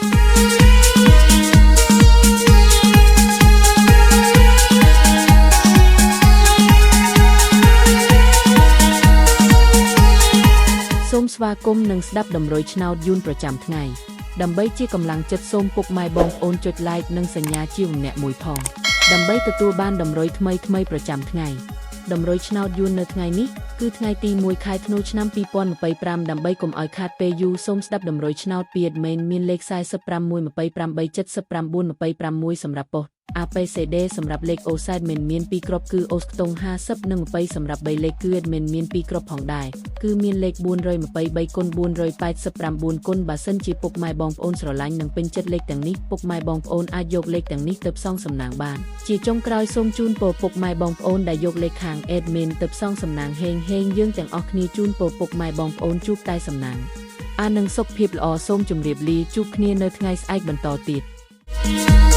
សូមស្វាគមន៍និងស្ដាប់ដំរីឆ្នោតយួនប្រចាំថ្ងៃដើម្បីជាកម្លាំងចិត្តសូមពុកម៉ែបងប្អូនចុច like និងសញ្ញាជាម្នាក់មួយផងដើម្បីទទួលបានដំរីថ្មីប្រចាំថ្ងៃដំរីឆ្នោតយួននៅថ្ងៃនេះគឺថ្ងៃទី1ខែធ្នូឆ្នាំ2025ដើម្បីកុំឲ្យខាតពេលយូរសូមស្ដាប់ដំរីឆ្នោតពី admin មានលេខ45 128 79 25 សម្រាប់ប៉ុស្តិ៍ APCD សម្រាប់លេខ OSIDE មាន2គ្រាប់គឺ OS ខ្ទង់50និង20សម្រាប់3លេខគឺ admin មាន2គ្រាប់ផងដែរគឺមានលេខ423គុណ489គុណបើសិនជាពុកម៉ែបងប្អូនស្រឡាញ់និងពេញចិត្តលេខទាំងនេះពុកម៉ែបងប្អូនអាចយកលេខទាំងនេះទៅផ្សងសំណាងបានជាចុងក្រោយសូមជូនពរពុកម៉ែបងប្អូនដែលយកលេខខាង admin ទៅផ្សងសំណាងហេងយើងទាំងអស់គ្នាជូនពរពុកម៉ែបងប្អូនជួបតែសំណាងនិងសុខភាពល្អសូមជម្រាបលាជួបគ្នានៅថ្ងៃស្អែកបន្តទៀត